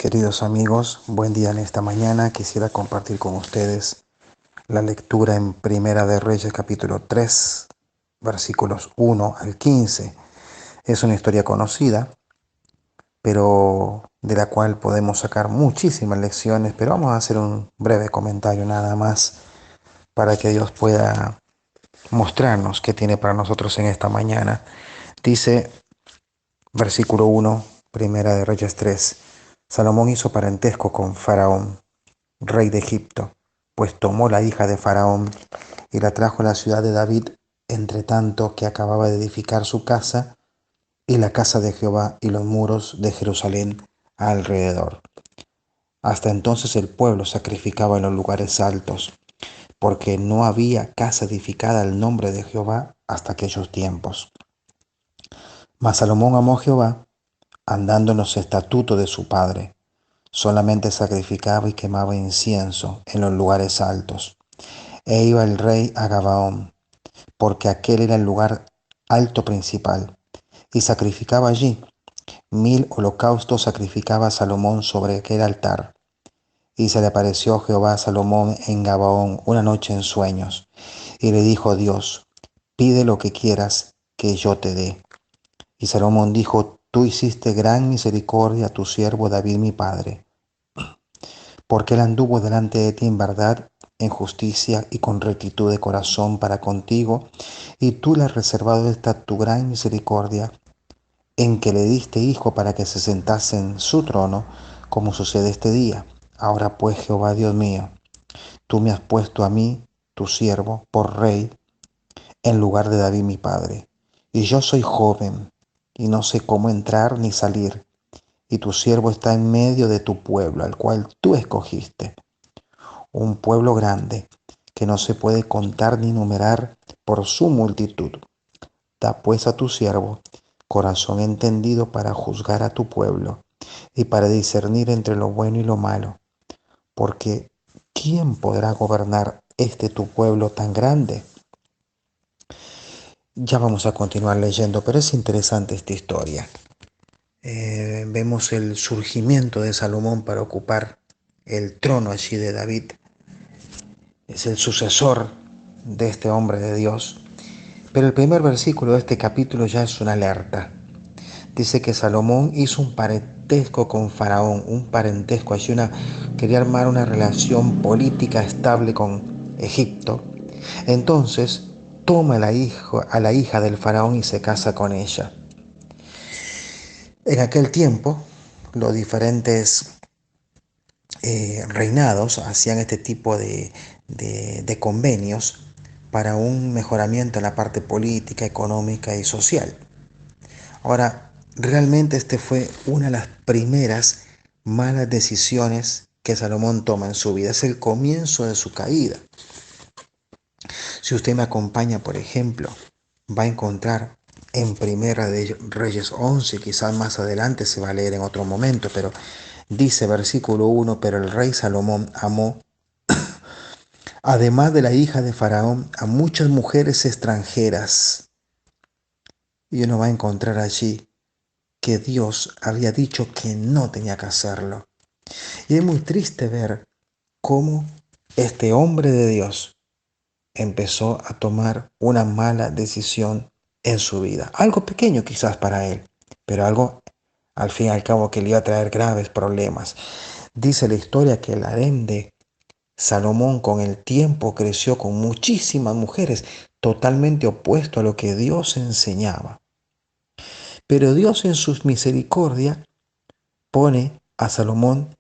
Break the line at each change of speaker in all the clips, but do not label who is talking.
Queridos amigos, buen día en esta mañana. Quisiera compartir con ustedes la lectura en Primera de Reyes capítulo 3, versículos 1 al 15. Es una historia conocida, pero de la cual podemos sacar muchísimas lecciones, pero vamos a hacer un breve comentario nada más para que Dios pueda mostrarnos qué tiene para nosotros en esta mañana. Dice versículo 1, Primera de Reyes 3. Salomón hizo parentesco con Faraón, rey de Egipto, pues tomó la hija de Faraón y la trajo a la ciudad de David, entre tanto que acababa de edificar su casa y la casa de Jehová y los muros de Jerusalén alrededor. Hasta entonces el pueblo sacrificaba en los lugares altos, porque no había casa edificada al nombre de Jehová hasta aquellos tiempos. Mas Salomón amó a Jehová, andando en los estatutos de su padre. Solamente sacrificaba y quemaba incienso en los lugares altos. E iba el rey a Gabaón, porque aquel era el lugar alto principal, y sacrificaba allí. 1000 holocaustos sacrificaba Salomón sobre aquel altar. Y se le apareció Jehová a Salomón en Gabaón una noche en sueños, y le dijo Dios: pide lo que quieras que yo te dé. Y Salomón dijo: tú hiciste gran misericordia a tu siervo David mi padre, porque él anduvo delante de ti en verdad, en justicia y con rectitud de corazón para contigo, y tú le has reservado esta tu gran misericordia, en que le diste hijo para que se sentase en su trono, como sucede este día. Ahora pues, Jehová Dios mío, tú me has puesto a mí, tu siervo, por rey, en lugar de David mi padre. Y yo soy joven, y no sé cómo entrar ni salir, y tu siervo está en medio de tu pueblo, al cual tú escogiste, un pueblo grande, que no se puede contar ni numerar por su multitud. Da pues a tu siervo corazón entendido para juzgar a tu pueblo y para discernir entre lo bueno y lo malo, porque ¿quién podrá gobernar este tu pueblo tan grande? Ya vamos a continuar leyendo, pero es interesante esta historia. Vemos el surgimiento de Salomón para ocupar el trono allí de David. Es el sucesor de este hombre de Dios. Pero el primer versículo de este capítulo ya es una alerta. Dice que Salomón hizo un parentesco con Faraón, un parentesco, así quería armar una relación política estable con Egipto. Entonces toma a la hija del Faraón y se casa con ella. En aquel tiempo, los diferentes reinados hacían este tipo de convenios para un mejoramiento en la parte política, económica y social. Ahora, realmente este fue una de las primeras malas decisiones que Salomón toma en su vida. Es el comienzo de su caída. Si usted me acompaña, por ejemplo, va a encontrar en Primera de Reyes 11, quizás más adelante se va a leer en otro momento, pero dice versículo 1, pero el rey Salomón amó, además de la hija de Faraón, a muchas mujeres extranjeras. Y uno va a encontrar allí que Dios había dicho que no tenía que hacerlo. Y es muy triste ver cómo este hombre de Dios empezó a tomar una mala decisión en su vida. Algo pequeño quizás para él, pero algo al fin y al cabo que le iba a traer graves problemas. Dice la historia que el harén de Salomón con el tiempo creció con muchísimas mujeres, totalmente opuesto a lo que Dios enseñaba. Pero Dios en su misericordia pone a Salomón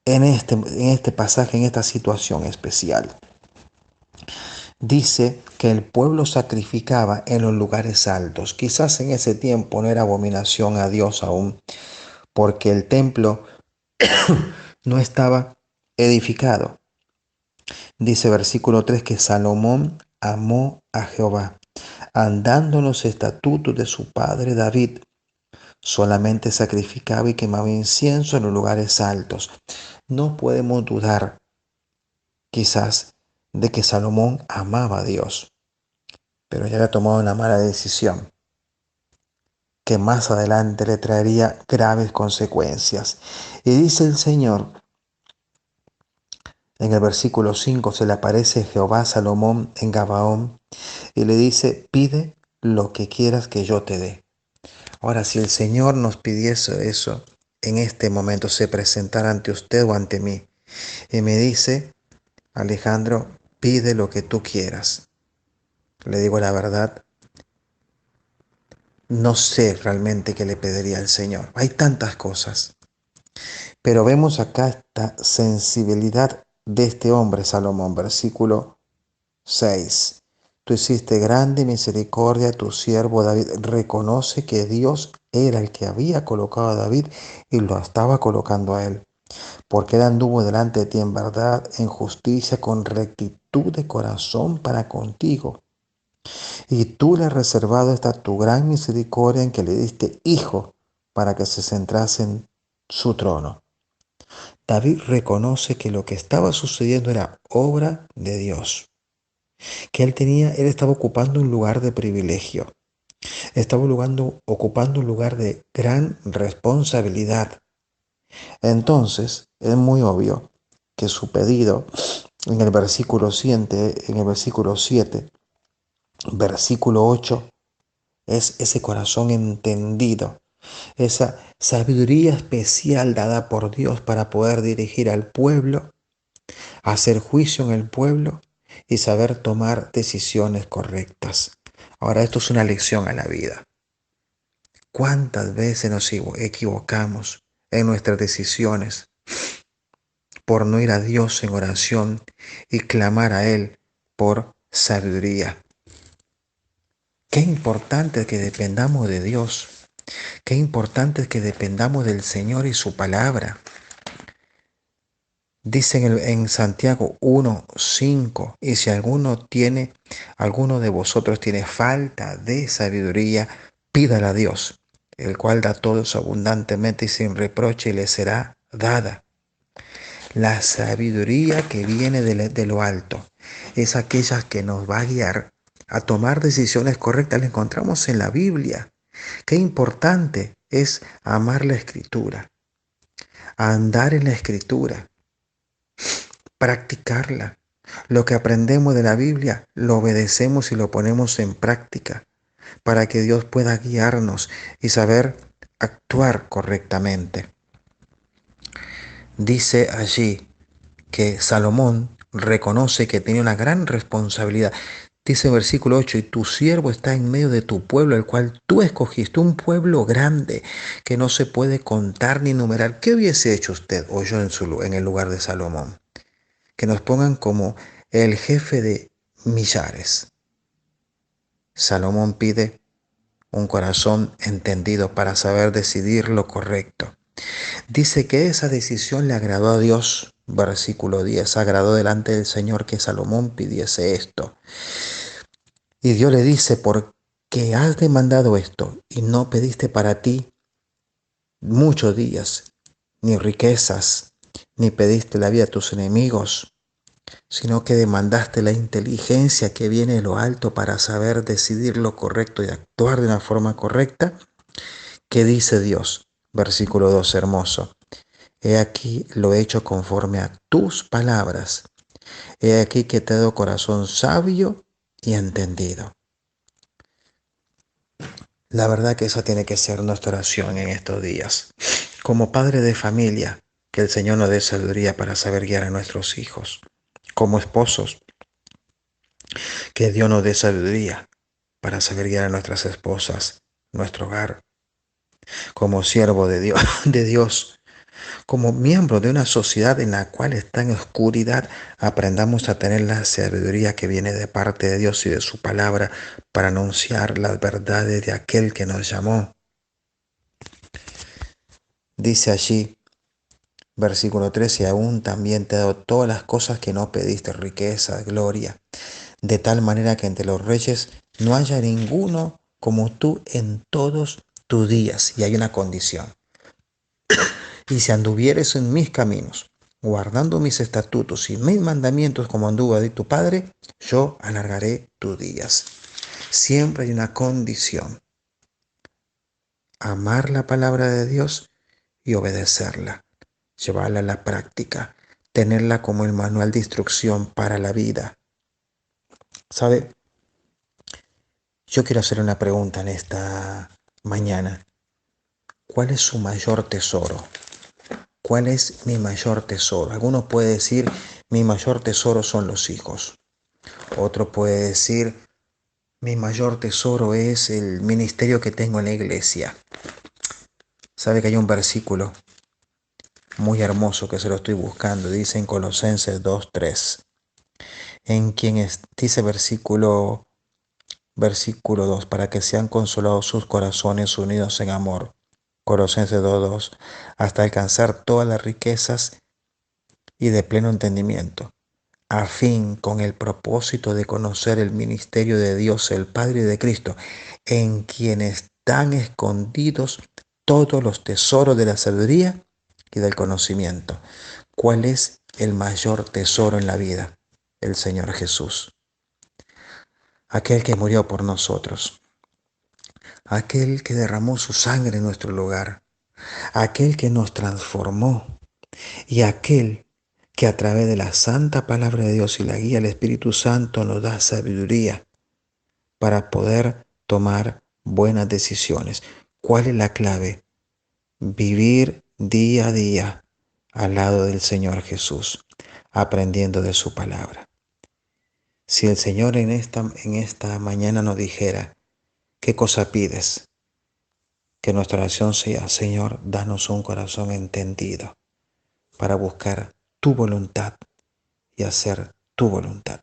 en este pasaje, en esta situación especial. Dice que el pueblo sacrificaba en los lugares altos. Quizás en ese tiempo no era abominación a Dios aún, porque el templo no estaba edificado. Dice versículo 3 que Salomón amó a Jehová, andando en los estatutos de su padre David. Solamente sacrificaba y quemaba incienso en los lugares altos. No podemos dudar, quizás, de que Salomón amaba a Dios, pero ya había tomado una mala decisión. que más adelante le traería graves consecuencias. Y dice el Señor, en el versículo 5 se le aparece Jehová a Salomón en Gabaón y le dice, pide lo que quieras que yo te dé. Ahora, si el Señor nos pidiese eso en este momento, se presentara ante usted o ante mí y me dice, Alejandro, pide lo que tú quieras. Le digo la verdad, no sé realmente qué le pediría al Señor. Hay tantas cosas. Pero vemos acá esta sensibilidad de este hombre, Salomón, versículo 6. Tú hiciste grande misericordia a tu siervo David. Reconoce que Dios era el que había colocado a David y lo estaba colocando a él. Porque él anduvo delante de ti en verdad, en justicia, con rectitud de corazón para contigo. Y tú le has reservado esta tu gran misericordia en que le diste hijo para que se centrase en su trono. David reconoce que lo que estaba sucediendo era obra de Dios, que él estaba ocupando un lugar de privilegio, estaba ocupando un lugar de gran responsabilidad. Entonces, es muy obvio que su pedido en el versículo 7, versículo 8, es ese corazón entendido, esa sabiduría especial dada por Dios para poder dirigir al pueblo, hacer juicio en el pueblo y saber tomar decisiones correctas. Ahora, esto es una lección a la vida. ¿Cuántas veces nos equivocamos en nuestras decisiones por no ir a Dios en oración y clamar a Él por sabiduría? Qué importante es que dependamos de Dios. Qué importante es que dependamos del Señor y su palabra. Dice en Santiago 1:5, y si alguno de vosotros tiene falta de sabiduría, pídala a Dios, el cual da todo abundantemente y sin reproche y le será dada. La sabiduría que viene de lo alto es aquella que nos va a guiar a tomar decisiones correctas. La encontramos en la Biblia. Qué importante es amar la Escritura, andar en la Escritura, practicarla. Lo que aprendemos de la Biblia lo obedecemos y lo ponemos en práctica para que Dios pueda guiarnos y saber actuar correctamente. Dice allí que Salomón reconoce que tiene una gran responsabilidad. Dice en versículo 8, y tu siervo está en medio de tu pueblo, el cual tú escogiste, un pueblo grande que no se puede contar ni numerar. ¿Qué hubiese hecho usted o yo en el lugar de Salomón? Que nos pongan como el jefe de millares. Salomón pide un corazón entendido para saber decidir lo correcto. Dice que esa decisión le agradó a Dios. Versículo 10, agradó delante del Señor que Salomón pidiese esto. Y Dios le dice, ¿por qué has demandado esto y no pediste para ti muchos días, ni riquezas, ni pediste la vida a tus enemigos, sino que demandaste la inteligencia que viene de lo alto para saber decidir lo correcto y actuar de una forma correcta? ¿Qué dice Dios? Versículo 2, hermoso. He aquí lo he hecho conforme a tus palabras. He aquí que te doy corazón sabio y entendido. La verdad que esa tiene que ser nuestra oración en estos días. Como padre de familia, que el Señor nos dé sabiduría para saber guiar a nuestros hijos. Como esposos, que Dios nos dé sabiduría para saber guiar a nuestras esposas, nuestro hogar. Como siervo de Dios, como miembro de una sociedad en la cual está en oscuridad, aprendamos a tener la sabiduría que viene de parte de Dios y de su palabra para anunciar las verdades de aquel que nos llamó. Dice allí, versículo 13, y aún también te he dado todas las cosas que no pediste, riqueza, gloria, de tal manera que entre los reyes no haya ninguno como tú en todos tus días. Y hay una condición. Y si anduvieres en mis caminos, guardando mis estatutos y mis mandamientos como anduvo David tu padre, yo alargaré tus días. Siempre hay una condición. amar la palabra de Dios y obedecerla, llevarla a la práctica, tenerla como el manual de instrucción para la vida. ¿Sabe? Yo quiero hacer una pregunta en esta mañana. ¿Cuál es su mayor tesoro? ¿Cuál es mi mayor tesoro? Algunos pueden decir, mi mayor tesoro son los hijos. Otro puede decir, mi mayor tesoro es el ministerio que tengo en la iglesia. ¿Sabe que hay un versículo muy hermoso que se lo estoy buscando? Dice en Colosenses 2:3. En quien dice versículo 2, para que sean consolados sus corazones unidos en amor. Colosenses 2:2, hasta alcanzar todas las riquezas y de pleno entendimiento, a fin con el propósito de conocer el ministerio de Dios el Padre y de Cristo, en quien están escondidos todos los tesoros de la sabiduría y del conocimiento. ¿Cuál es el mayor tesoro en la vida? El Señor Jesús, aquel que murió por nosotros, aquel que derramó su sangre en nuestro lugar, aquel que nos transformó y aquel que a través de la santa palabra de Dios y la guía del Espíritu Santo nos da sabiduría para poder tomar buenas decisiones. ¿Cuál es la clave? Vivir día a día al lado del Señor Jesús, aprendiendo de su palabra. Si el Señor en esta mañana nos dijera, ¿qué cosa pides? Que nuestra oración sea, Señor, danos un corazón entendido para buscar tu voluntad y hacer tu voluntad.